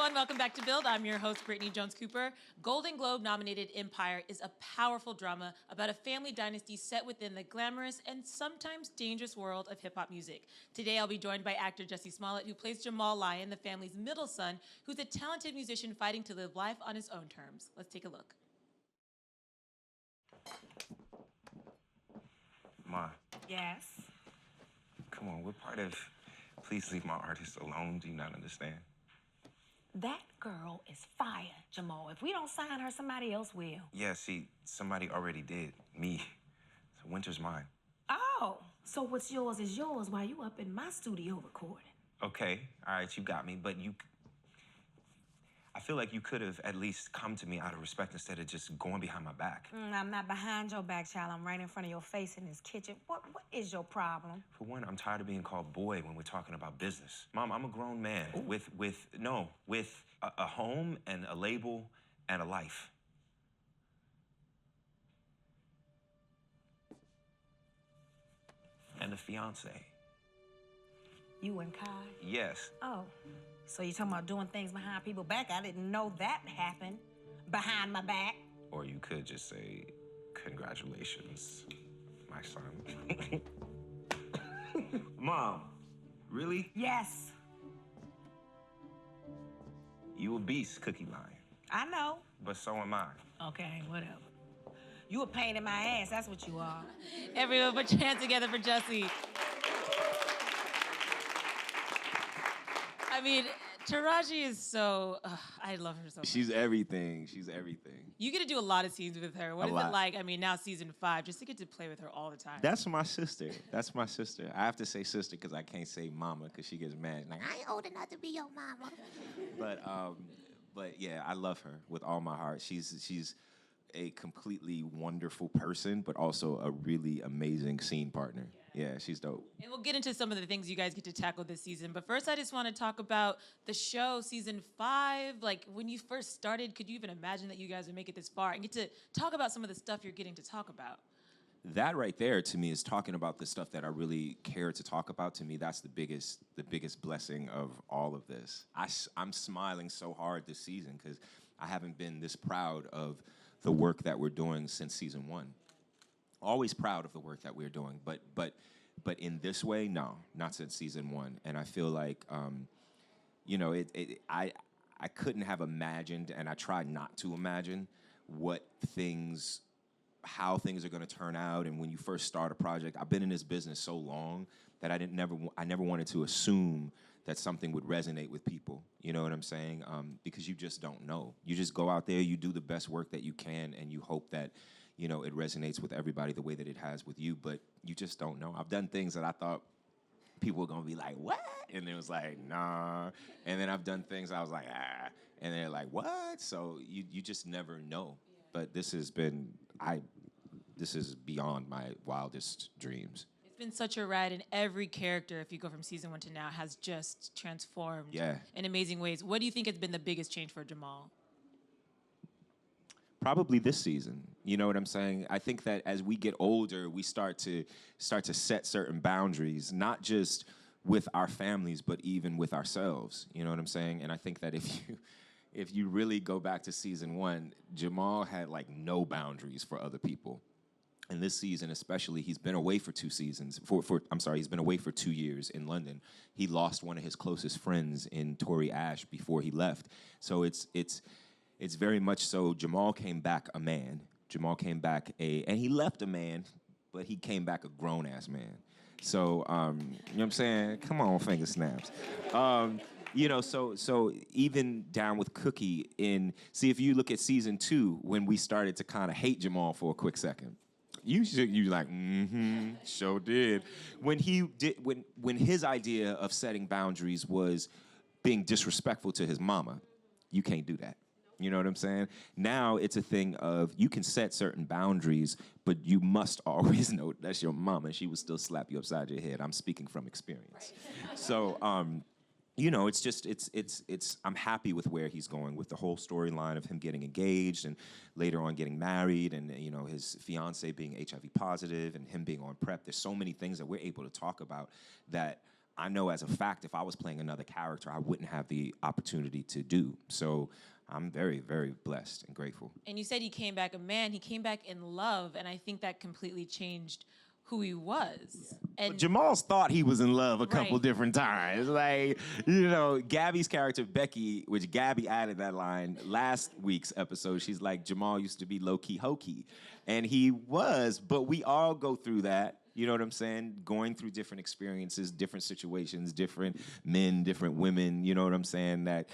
everyone. Welcome back to Build. I'm your host, Brittany Jones-Cooper. Golden Globe-nominated Empire is a powerful drama about a family dynasty set within the glamorous and sometimes dangerous world of hip-hop music. Today, I'll be joined by actor Jussie Smollett, who plays Jamal Lyon, the family's middle son, who's a talented musician fighting to live life on his own terms. Let's take a look. Ma. Yes? Come on, what part of please leave my artist alone do you not understand? That girl is fire, Jamal. If we don't sign her, somebody else will. Yeah, see, somebody already did. Me. So Winter's mine. Oh, so what's yours is yours while you up in my studio recording. Okay, all right, you got me, but I feel like you could have at least come to me out of respect instead of just going behind my back. I'm not behind your back, child. I'm right in front of your face in this kitchen. What is your problem? For one, I'm tired of being called boy when we're talking about business. Mom, I'm a grown man with a home and a label and a life. And a fiance. You and Kai? Yes. Oh, so you're talking about doing things behind people's back? I didn't know that happened behind my back. Or you could just say, congratulations, my son. Mom, really? Yes. You a beast, Cookie Line. I know. But so am I. Okay, whatever. You a pain in my ass, that's what you are. Everyone put your hands together for Jussie. I mean, Taraji is so, I love her so much. She's everything. She's everything. You get to do a lot of scenes with her. What is it like, I mean, now season 5, just to get to play with her all the time? That's my sister. That's my sister. I have to say sister because I can't say mama because she gets mad. Like, I ain't old enough to be your mama. But yeah, I love her with all my heart. She's a completely wonderful person, but also a really amazing scene partner. Yeah, she's dope. And we'll get into some of the things you guys get to tackle this season. But first, I just want to talk about the show, season 5. Like, when you first started, could you even imagine that you guys would make it this far and get to talk about some of the stuff you're getting to talk about? That right there, to me, is talking about the stuff that I really care to talk about. To me, that's the biggest blessing of all of this. I'm smiling so hard this season because I haven't been this proud of the work that we're doing since season 1. Always proud of the work that we're doing, but in this way, no, not since season 1. And I feel like, I couldn't have imagined, and I tried not to imagine how things are going to turn out. And when you first start a project, I've been in this business so long that I never wanted to assume that something would resonate with people. You know what I'm saying? Because you just don't know. You just go out there, you do the best work that you can, and you hope that it resonates with everybody the way that it has with you, but you just don't know. I've done things that I thought people were gonna be like, what? And it was like, nah. And then I've done things I was like, ah. And they're like, what? So you just never know. But this is beyond my wildest dreams. It's been such a ride, and every character, if you go from season 1 to now, has just transformed in amazing ways. What do you think has been the biggest change for Jamal? Probably this season. You know what I'm saying? I think that as we get older, we start to set certain boundaries, not just with our families, but even with ourselves. You know what I'm saying? And I think that if you really go back to season 1, Jamal had like no boundaries for other people. And this season especially, he's been away for 2 seasons. He's been away for 2 years in London. He lost one of his closest friends in Tory Ash before he left. So it's very much so Jamal came back a man. Jamal came back and he left a man, but he came back a grown-ass man. So, you know what I'm saying? Come on, finger snaps. So even down with Cookie if you look at season 2, when we started to kind of hate Jamal for a quick second, you like, sure did. When his idea of setting boundaries was being disrespectful to his mama, you can't do that. You know what I'm saying? Now it's a thing of you can set certain boundaries, but you must always know that's your mama and she will still slap you upside your head. I'm speaking from experience. Right. So, I'm happy with where he's going with the whole storyline of him getting engaged and later on getting married and, his fiance being HIV positive and him being on PrEP. There's so many things that we're able to talk about that I know as a fact, if I was playing another character, I wouldn't have the opportunity to do. So I'm very, very blessed and grateful. And you said he came back a man. He came back in love, and I think that completely changed who he was. And Jamal's thought he was in love a couple Right. different times. Like, you know, Gabby's character, Becky, which Gabby added that line last week's episode, she's like, Jamal used to be low-key hokey. And he was, but we all go through that. You know what I'm saying? Going through different experiences, different situations, different men, different women, you know what I'm saying? That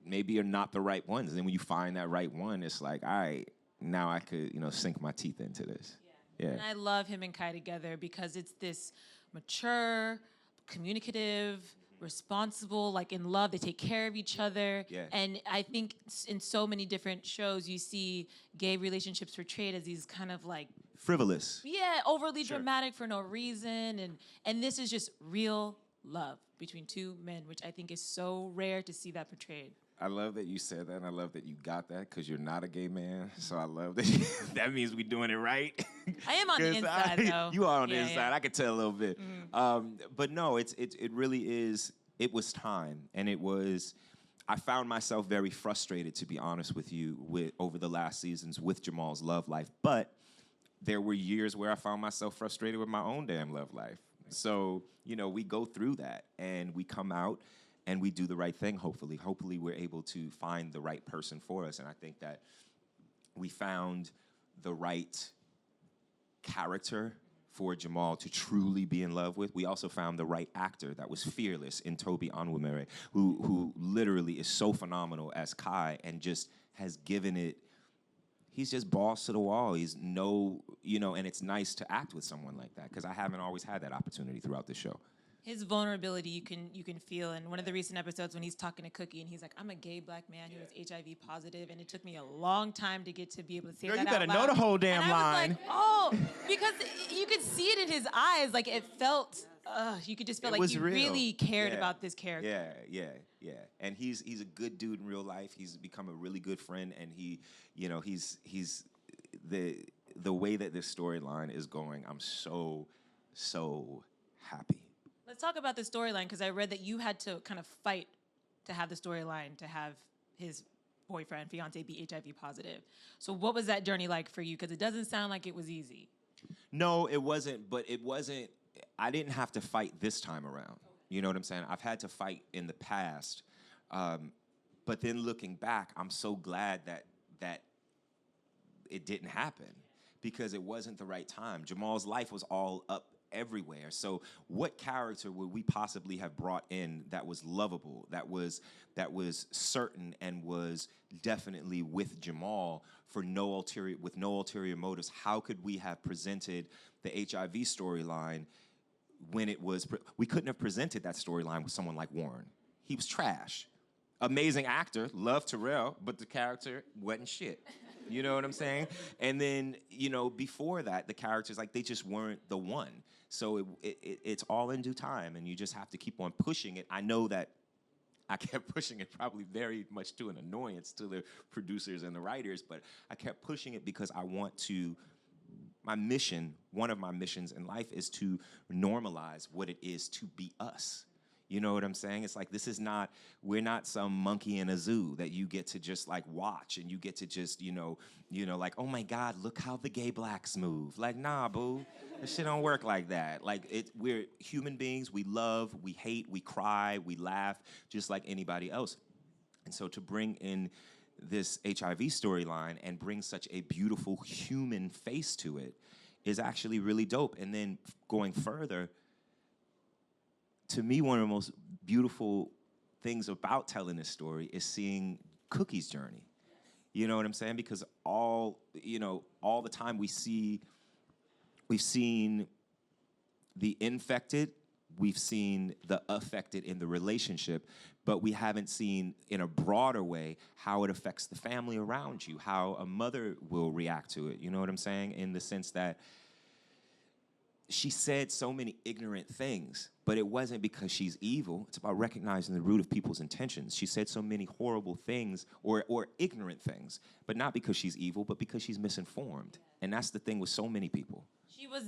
maybe are not the right ones. And then when you find that right one, it's like, all right, now I could, you know, sink my teeth into this. Yeah. And I love him and Kai together because it's this mature, communicative, responsible, like in love. They take care of each other. Yeah. And I think in so many different shows, you see gay relationships portrayed as these kind of like, Frivolous. yeah, overly Sure. dramatic for no reason. And this is just real love between two men, which I think is so rare to see that portrayed. I love that you said that, and I love that you got that because you're not a gay man. So I love that. That means we're doing it right. I am on the 'Cause inside, though. You are on the Yeah, inside. yeah. I could tell a little bit. But no, it really is. It was time, and it was. I found myself very frustrated, to be honest with you, over the last seasons with Jamal's love life. But there were years where I found myself frustrated with my own damn love life. So, you know, we go through that, and we come out, and we do the right thing, hopefully. Hopefully we're able to find the right person for us. And I think that we found the right character for Jamal to truly be in love with. We also found the right actor that was fearless in Toby Onwumere, who literally is so phenomenal as Kai and just has given it. He's just balls to the wall. He's and it's nice to act with someone like that because I haven't always had that opportunity throughout the show. His vulnerability you can feel in one of the recent episodes when he's talking to Cookie and he's like, I'm a gay black man who is HIV positive, and it took me a long time to get to be able to say Girl, that you out better loud. know the whole damn and I line. was like, oh, because you could see it in his eyes, like it felt. You could just feel It like was he real. really cared Yeah. about this character. Yeah. And he's a good dude in real life. He's become a really good friend, and he's the way that this storyline is going. I'm so happy. Let's talk about the storyline, because I read that you had to kind of fight to have the storyline, to have his boyfriend, fiance be HIV positive. So what was that journey like for you? Because it doesn't sound like it was easy. No, it wasn't, but I didn't have to fight this time around. You know what I'm saying? I've had to fight in the past. But then looking back, I'm so glad that it didn't happen because it wasn't the right time. Jamal's life was all up everywhere. So what character would we possibly have brought in that was lovable, that was certain and was definitely with Jamal with no ulterior motives? How could we have presented the HIV storyline when it was we couldn't have presented that storyline with someone like Warren. He was trash. Amazing actor, loved Terrell, but the character wasn't shit. You know what I'm saying? And then, before that, the characters, like, they just weren't the one. So it's all in due time, and you just have to keep on pushing it. I know that I kept pushing it probably very much to an annoyance to the producers and the writers, but I kept pushing it because I want to, one of my missions in life is to normalize what it is to be us. You know what I'm saying? It's like, we're not some monkey in a zoo that you get to just like watch and you get to just, like, oh my God, look how the gay blacks move. Like, nah, boo, that shit don't work like that. Like, we're human beings, we love, we hate, we cry, we laugh, just like anybody else. And so to bring in this HIV storyline and bring such a beautiful human face to it is actually really dope. And then going further, to me, one of the most beautiful things about telling this story is seeing Cookie's journey. You know what I'm saying? Because all the time we've seen the infected, we've seen the affected in the relationship, but we haven't seen in a broader way how it affects the family around you, how a mother will react to it. You know what I'm saying? In the sense that she said so many ignorant things, but it wasn't because she's evil. It's about recognizing the root of people's intentions. She said so many horrible things or ignorant things, but not because she's evil, but because she's misinformed. And that's the thing with so many people. She was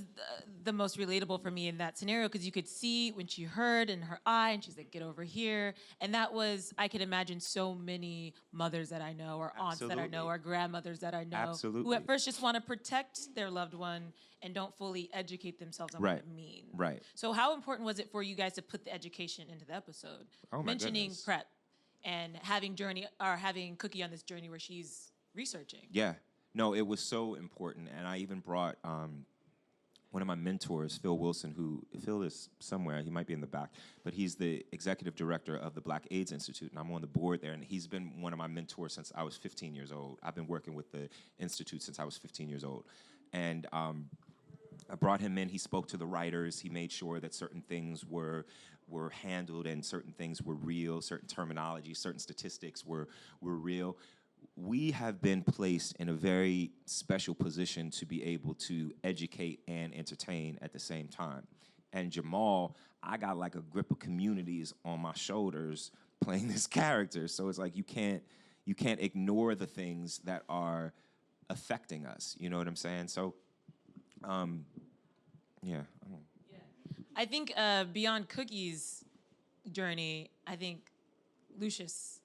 the most relatable for me in that scenario because you could see when she heard in her eye and she's like, get over here. And that was, I could imagine so many mothers that I know or aunts that I know Absolutely. or grandmothers that I know who Absolutely. at first just want to protect their loved one and don't fully educate themselves on what Right. it means. Right. So how important was it for you guys to put the education into the episode? Oh my Mentioning goodness. prep and having Cookie on this journey where she's researching. Yeah. No, it was so important. And I even brought one of my mentors, Phil Wilson, Phil is somewhere, he might be in the back, but he's the executive director of the Black AIDS Institute, and I'm on the board there, and he's been one of my mentors since I was 15 years old. I've been working with the Institute since I was 15 years old. And I brought him in, he spoke to the writers, he made sure that certain things were handled and certain things were real, certain terminology, certain statistics were real. We have been placed in a very special position to be able to educate and entertain at the same time. And Jamal, I got like a grip of communities on my shoulders playing this character. So it's like you can't ignore the things that are affecting us. You know what I'm saying? So, yeah. I think beyond Cookie's journey, I think Lucious,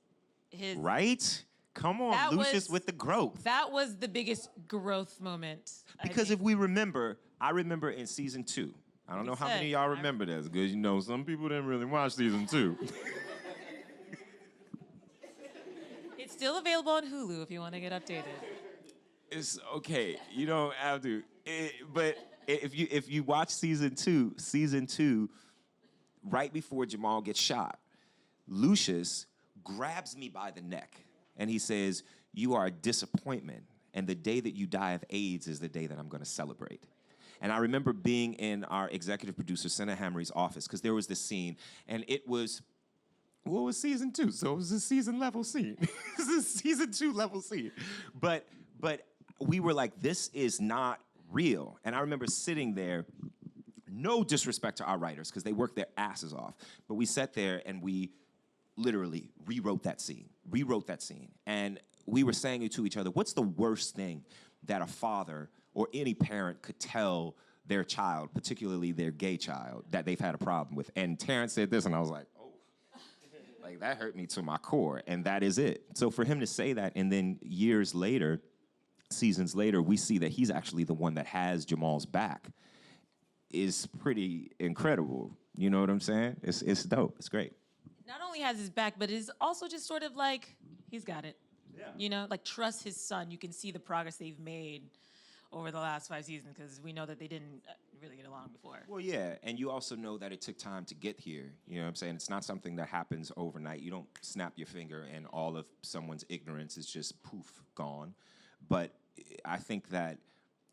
his Right? Come on, That Lucious was- with the growth. that was the biggest growth moment. I Because think. if we remember, I remember in season 2. I don't know how many of y'all remember this, because you know some people didn't really watch season 2. It's still available on Hulu if you want to get updated. It's okay. You don't have to. But if you watch season 2, right before Jamal gets shot, Lucious grabs me by the neck and he says, "You are a disappointment, and the day that you die of AIDS is the day that I'm going to celebrate." And I remember being in our executive producer, Senna Hamry's office, because there was this scene, and it was, well, it was season 2, so it was a season level scene. It was a season 2 level scene. But we were like, this is not real. And I remember sitting there, no disrespect to our writers, because they worked their asses off, but we sat there and we literally rewrote that scene. And we were saying to each other, what's the worst thing that a father or any parent could tell their child, particularly their gay child, that they've had a problem with? And Terrence said this, and I was like, oh, like that hurt me to my core, and that is it. So for him to say that, and then years later, seasons later, we see that he's actually the one that has Jamal's back, is pretty incredible. You know what I'm saying? It's dope. It's great. Not only has his back, but is also just sort of like, he's got it. Yeah. You know, like trust his son. You can see the progress they've made over the last 5 seasons because we know that they didn't really get along before. Well, yeah, and you also know that it took time to get here. You know what I'm saying? It's not something that happens overnight. You don't snap your finger and all of someone's ignorance is just poof, gone. But I think that,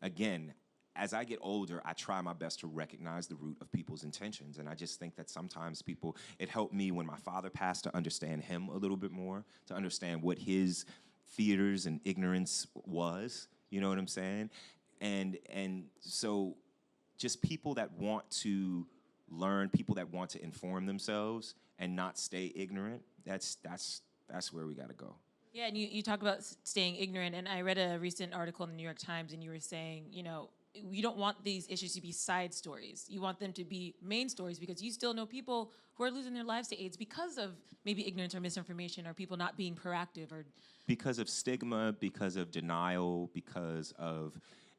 again, as I get older, I try my best to recognize the root of people's intentions. And I just think that sometimes people, it helped me when my father passed to understand him a little bit more, to understand what his theaters and ignorance was, you know what I'm saying? And so just people that want to learn, people that want to inform themselves and not stay ignorant, that's where we gotta go. Yeah, and you talk about staying ignorant, and I read a recent article in the New York Times, and you were saying, you know, you don't want these issues to be side stories. You want them to be main stories because you still know people who are losing their lives to AIDS because of maybe ignorance or misinformation or people not being proactive or... Because of stigma, because of denial,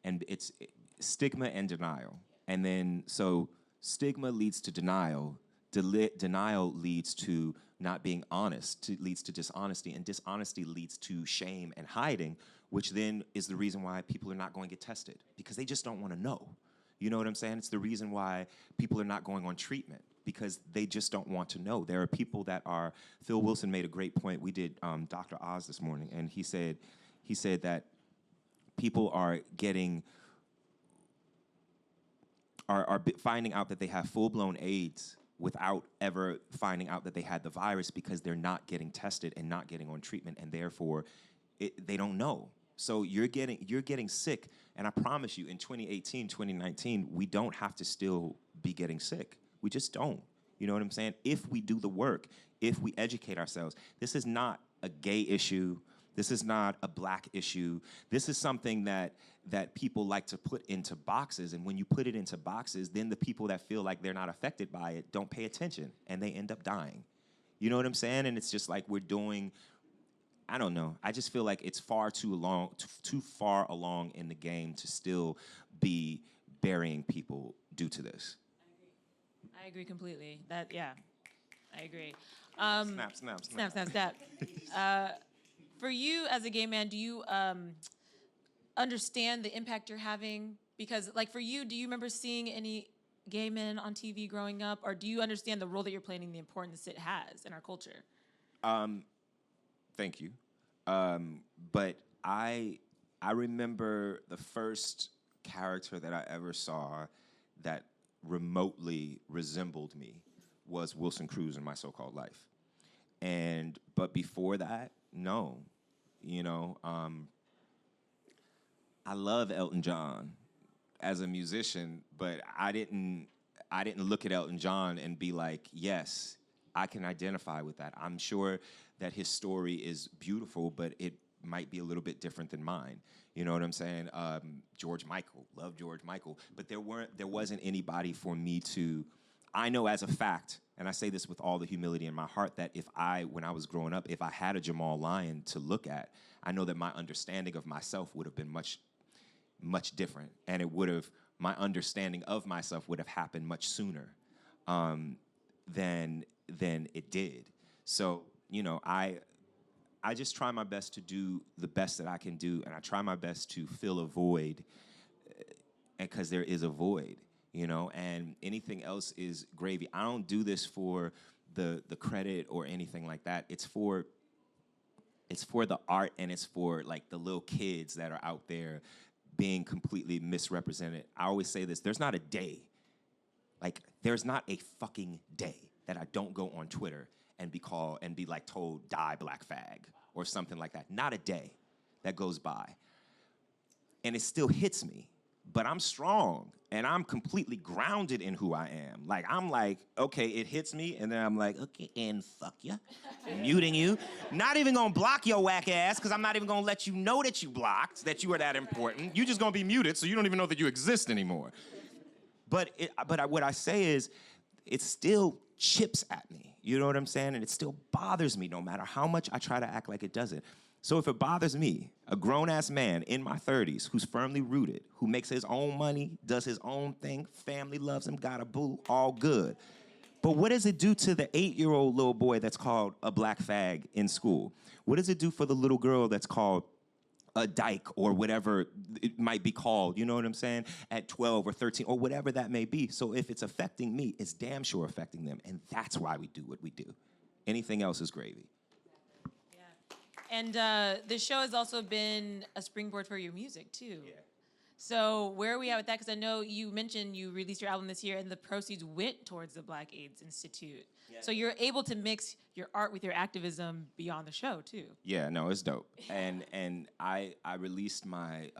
and it's stigma and denial. And then, so stigma leads to denial. Denial leads to not being honest, leads to dishonesty, and dishonesty leads to shame and hiding, which then is the reason why people are not going to get tested, because they just don't want to know. You know what I'm saying? It's the reason why people are not going on treatment, because they just don't want to know. There are people that are, Phil Wilson made a great point. We did Dr. Oz this morning, and he said that people are finding out that they have full-blown AIDS without ever finding out that they had the virus because they're not getting tested and not getting on treatment, and therefore they don't know. So you're getting sick, and I promise you, in 2018, 2019, we don't have to still be getting sick. We just don't. You know what I'm saying? If we do the work, if we educate ourselves. This is not a gay issue. This is not a black issue. This is something that people like to put into boxes, and when you put it into boxes, then the people that feel like they're not affected by it don't pay attention, and they end up dying. You know what I'm saying? And it's just like we're doing, I don't know. I just feel like it's too far along in the game to still be burying people due to this. I agree completely. I agree. Snap. For you as a gay man, do you understand the impact you're having? Because, like, for you, do you remember seeing any gay men on TV growing up, or do you understand the role that you're playing and the importance it has in our culture? Thank you. But I remember the first character that I ever saw that remotely resembled me was Wilson Cruz in My So-Called Life. But before that, no. You know, I love Elton John as a musician, but I didn't look at Elton John and be like, yes, I can identify with that. I'm sure that his story is beautiful, but it might be a little bit different than mine. You know what I'm saying? George Michael, love George Michael, but there wasn't anybody for me to. I know as a fact, and I say this with all the humility in my heart, that when I was growing up, if I had a Jamal Lyon to look at, I know that my understanding of myself would have been much, much different, and my understanding of myself would have happened much sooner than it did. So, you know, I just try my best to do the best that I can do, and I try my best to fill a void, because there is a void, you know, and anything else is gravy. I don't do this for the credit or anything like that. It's for the art, and it's for, like, the little kids that are out there being completely misrepresented. I always say this, there's not a day, like, there's not a fucking day that I don't go on Twitter and be told, die black fag, or something like that. Not a day that goes by. And it still hits me, but I'm strong, and I'm completely grounded in who I am. Like, I'm like, okay, it hits me, and then I'm like, okay, and fuck ya. Muting you. Not even gonna block your whack ass, because I'm not even gonna let you know that you blocked, that you are that important. You just gonna be muted, so you don't even know that you exist anymore. But what I say is, it still chips at me. You know what I'm saying? And it still bothers me no matter how much I try to act like it doesn't. So if it bothers me, a grown-ass man in my 30s who's firmly rooted, who makes his own money, does his own thing, family loves him, got a boo, all good. But what does it do to the 8-year-old little boy that's called a black fag in school? What does it do for the little girl that's called a dyke, or whatever it might be called, you know what I'm saying, at 12 or 13, or whatever that may be? So if it's affecting me, it's damn sure affecting them, and that's why we do what we do. Anything else is gravy. Yeah. And the show has also been a springboard for your music, too. Yeah. So where are we at with that? Because I know you mentioned you released your album this year, and the proceeds went towards the Black AIDS Institute. Yeah. So you're able to mix your art with your activism beyond the show, too. Yeah, no, it's dope. And I released my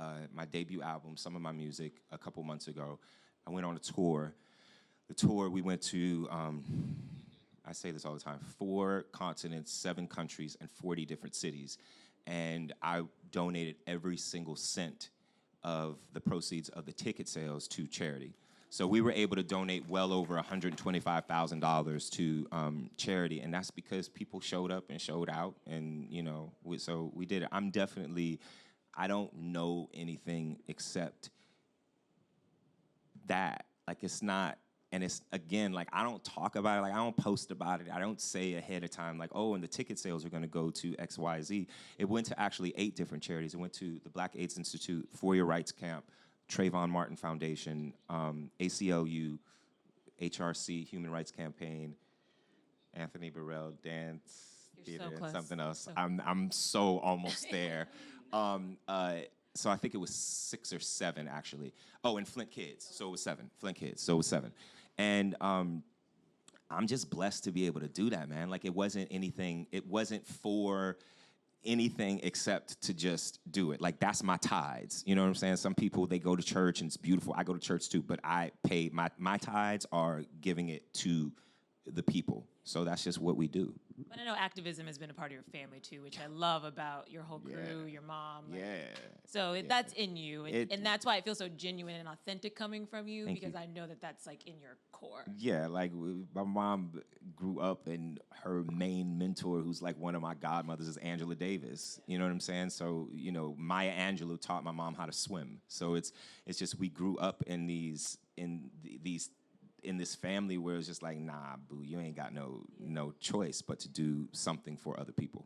debut album, some of my music, a couple months ago. I went on a tour. The tour, we went to, I say this all the time, 4 continents, 7 countries, and 40 different cities. And I donated every single cent of the proceeds of the ticket sales to charity. So we were able to donate well over $125,000 to charity, and that's because people showed up and showed out, and so we did it. I don't know anything except that. Like, it's not, and it's, again, like, I don't talk about it, like, I don't post about it, I don't say ahead of time, like, oh, and the ticket sales are gonna go to X, Y, Z. It went to actually 8 different charities. It went to the Black AIDS Institute, For Your Rights Camp, Trayvon Martin Foundation, ACLU, HRC, Human Rights Campaign, Anthony Burrell Dance Theater, and something else. I'm so almost there. So I think it was 6 or 7, actually. Oh, and Flint Kids, so it was 7. Flint Kids, so it was 7. And I'm just blessed to be able to do that, man. Like, it wasn't for anything except to just do it. Like, that's my tithes. You know what I'm saying? Some people, they go to church and it's beautiful. I go to church too, but I pay, my tithes are giving it to the people. So that's just what we do. But I know activism has been a part of your family too, which I love about your whole crew, your mom. Like, so that's in you, and that's why it feels so genuine and authentic coming from you, because I know that that's like in your core. Yeah, like my mom grew up, and her main mentor, who's like one of my godmothers, is Angela Davis. You know what I'm saying? So, you know, Maya Angelou taught my mom how to swim. So it's just we grew up in this family where it's just like, nah, boo, you ain't got no choice but to do something for other people.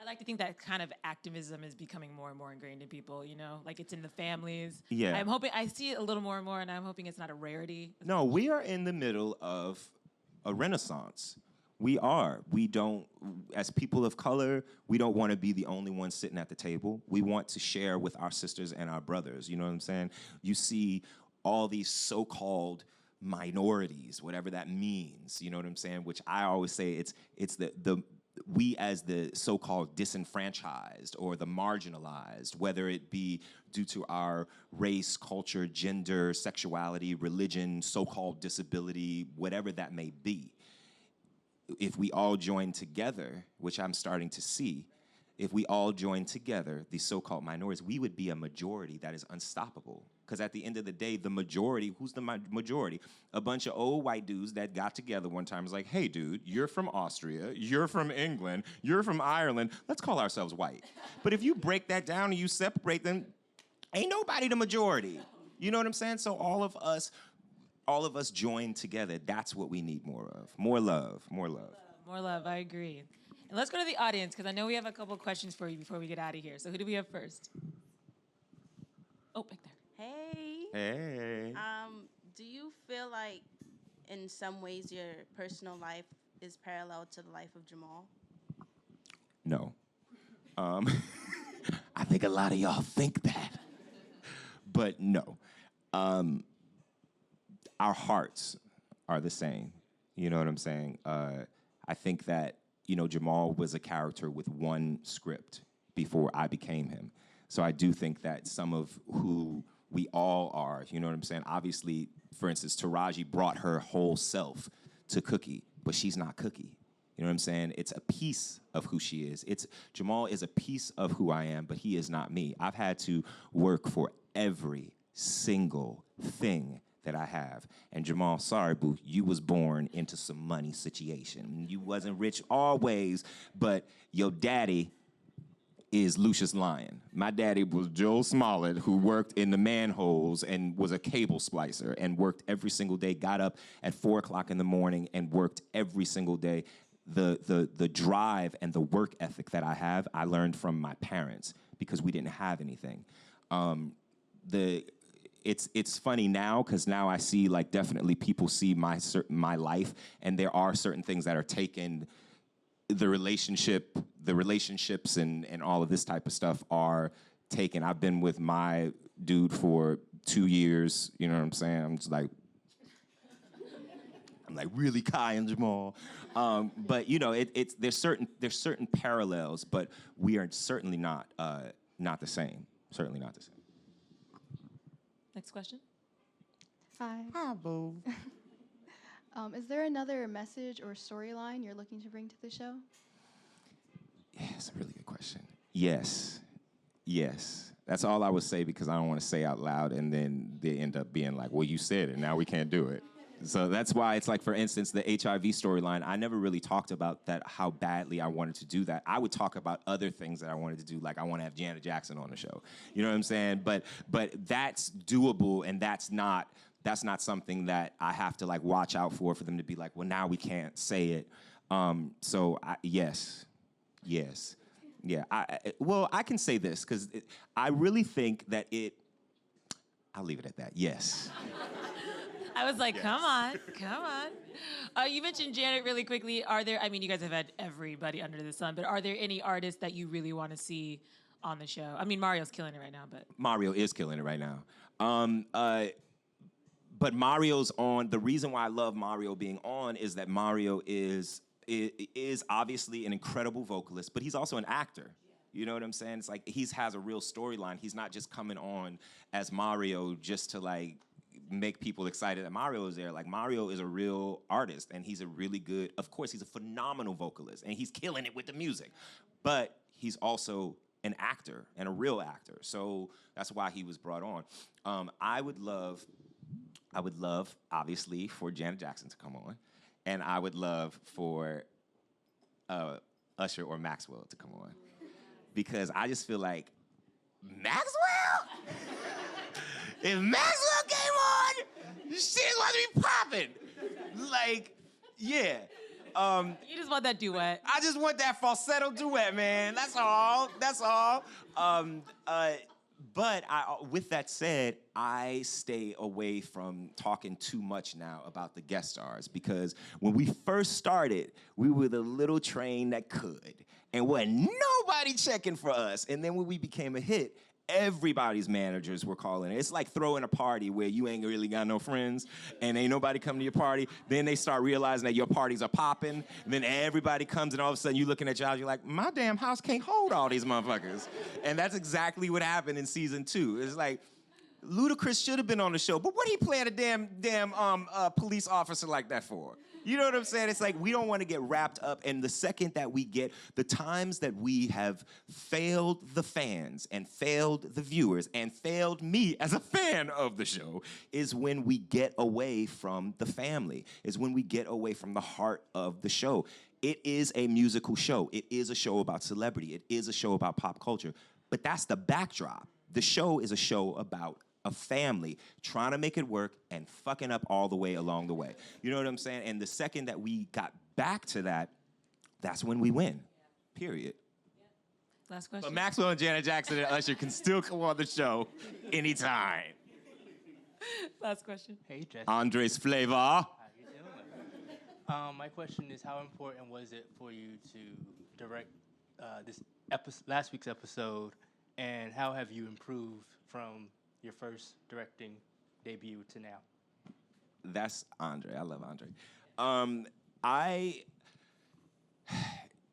I like to think that kind of activism is becoming more and more ingrained in people, you know, like it's in the families. Yeah. I'm hoping, I see it a little more and more, and I'm hoping it's not a rarity. No, we are in the middle of a renaissance. We are. We don't, as people of color, we don't want to be the only ones sitting at the table. We want to share with our sisters and our brothers. You know what I'm saying? You see all these so-called minorities, whatever that means, you know what I'm saying? Which I always say it's the we as the so-called disenfranchised or the marginalized, whether it be due to our race, culture, gender, sexuality, religion, so-called disability, whatever that may be. If we all join together, which I'm starting to see, if we all join together, these so-called minorities, we would be a majority that is unstoppable. Because at the end of the day, the majority, who's the majority? A bunch of old white dudes that got together one time was like, hey, dude, you're from Austria, you're from England, you're from Ireland, let's call ourselves white. But if you break that down and you separate them, ain't nobody the majority. You know what I'm saying? So all of us join together. That's what we need more of. More love, more love. More love, I agree. And let's go to the audience, because I know we have a couple of questions for you before we get out of here. So who do we have first? Oh, back there. Hey. Hey. Do you feel like in some ways your personal life is parallel to the life of Jamal? No. I think a lot of y'all think that. But no. Our hearts are the same. You know what I'm saying? I think that, you know, Jamal was a character with one script before I became him. So I do think that some of who we all are, you know what I'm saying? Obviously, for instance, Taraji brought her whole self to Cookie, but she's not Cookie. You know what I'm saying? It's a piece of who she is. Jamal is a piece of who I am, but he is not me. I've had to work for every single thing that I have. And Jamal, sorry, boo, you was born into some money situation. You wasn't rich always, but your daddy is Lucious Lyon. My daddy was Joel Smollett, who worked in the manholes and was a cable splicer and worked every single day, got up at 4 o'clock in the morning and worked every single day. The drive and the work ethic that I have, I learned from my parents because we didn't have anything. It's funny now because now I see, like, definitely people see my life, and there are certain things that are taken. The relationships and all of this type of stuff are taken. I've been with my dude for 2 years. You know what I'm saying? I'm just like, really Kai and Jamal. But you know, there's certain parallels, but we are certainly not the same. Certainly not the same. Next question. Hi. Hi, boo. Is there another message or storyline you're looking to bring to the show? Yeah, it's a really good question. Yes. That's all I would say because I don't want to say out loud and then they end up being like, well, you said it, now we can't do it. So that's why it's like, for instance, the HIV storyline, I never really talked about that, how badly I wanted to do that. I would talk about other things that I wanted to do, like I want to have Janet Jackson on the show. You know what I'm saying? But that's doable, and that's not something that I have to like watch out for them to be like, well, now we can't say it. Yes. Yeah, I can say this because I really think that I'll leave it at that, yes. I was like, come on. You mentioned Janet really quickly. You guys have had everybody under the sun, but are there any artists that you really want to see on the show? I mean, Mario's killing it right now, but. Mario is killing it right now. But Mario's on. The reason why I love Mario being on is that Mario is obviously an incredible vocalist, but he's also an actor. You know what I'm saying? It's like he has a real storyline. He's not just coming on as Mario just to like make people excited that Mario is there. Like, Mario is a real artist, and he's a really good, of course, he's a phenomenal vocalist, and he's killing it with the music. But he's also an actor, and a real actor. So that's why he was brought on. I would love, obviously, for Janet Jackson to come on, and I would love for Usher or Maxwell to come on, because I just feel like Maxwell? If Maxwell came on, shit is about to be popping. Like, yeah. You just want that duet. I just want that falsetto duet, man. That's all. That's all. But with that said, I stay away from talking too much now about the guest stars, because when we first started, we were the little train that could, and wasn't nobody checking for us. And then when we became a hit, everybody's managers were calling. It's like throwing a party where you ain't really got no friends and ain't nobody coming to your party. Then they start realizing that your parties are popping. Then everybody comes, and all of a sudden you're looking at your house, you're like, my damn house can't hold all these motherfuckers. And that's exactly what happened in season 2. It's like, Ludacris should have been on the show, but what he playing a damn police officer like that for? You know what I'm saying? It's like, we don't want to get wrapped up. And the second that we get, the times that we have failed the fans and failed the viewers and failed me as a fan of the show, is when we get away from the family, is when we get away from the heart of the show. It is a musical show. It is a show about celebrity. It is a show about pop culture. But that's the backdrop. The show is a show about a family trying to make it work and fucking up all the way along the way. You know what I'm saying? And the second that we got back to that, that's when we win. Period. Last question. But Maxwell and Janet Jackson and Usher can still come on the show anytime. Last question. Hey, Jussie. Andres Flavor. How you doing? My question is, how important was it for you to direct last week's episode, and how have you improved from your first directing debut to now? That's Andre. I love Andre.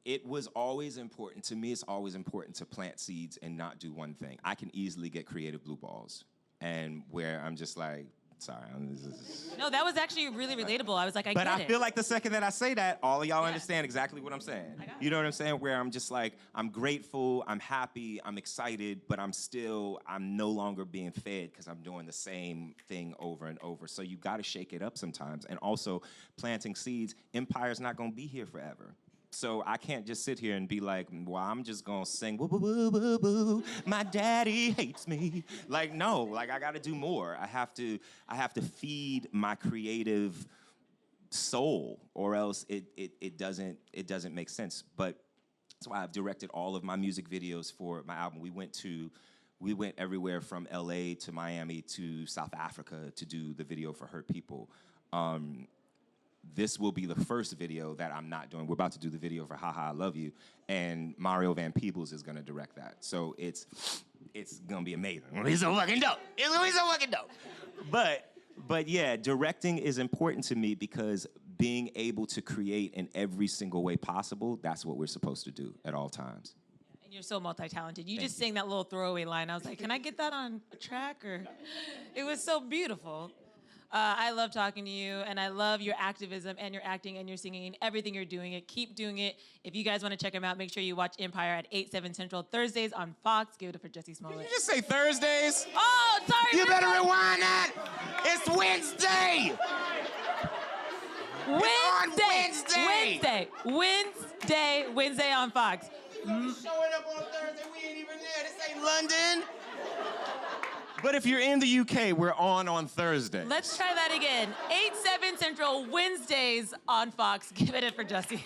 It was always important to me. It's always important to plant seeds and not do one thing. I can easily get creative blue balls, and where I'm just like, sorry. No, that was actually really relatable. I was like, But get I it. feel like the second that I say that, all of y'all understand exactly what I'm saying. You know what I'm saying? Where I'm just like, I'm grateful, I'm happy, I'm excited, but I'm no longer being fed because I'm doing the same thing over and over. So you got to shake it up sometimes. And also, planting seeds, Empire's not going to be here forever. So I can't just sit here and be like, well, I'm just gonna sing, woo, woo, woo, woo, woo, my daddy hates me. Like, no, like, I gotta do more. I have to feed my creative soul, or else it doesn't make sense. But that's why I've directed all of my music videos for my album. We went everywhere from LA to Miami to South Africa to do the video for Hurt People. This will be the first video that I'm not doing. We're about to do the video for Haha I Love You, and Mario Van Peebles is gonna direct that. So it's gonna be amazing. It's so fucking dope. It's gonna be so fucking dope. But yeah, directing is important to me, because being able to create in every single way possible, that's what we're supposed to do at all times. And you're so multi-talented. You Thank just you. sang that little throwaway line. I was like, can I get that on a track? Or it was so beautiful. I love talking to you, and I love your activism and your acting and your singing and everything you're doing. Keep doing it. If you guys want to check them out, make sure you watch Empire at 8, 7 Central Thursdays on Fox. Give it up for Jussie Smollett. Did you just say Thursdays? Oh, sorry. You better rewind that. It's Wednesday. Wednesday on Fox. Showing up on Thursday, we ain't even there. This ain't London. But if you're in the UK, we're on Thursday. Let's try that again. 8, 7 Central, Wednesdays on Fox. Give it up for Jussie.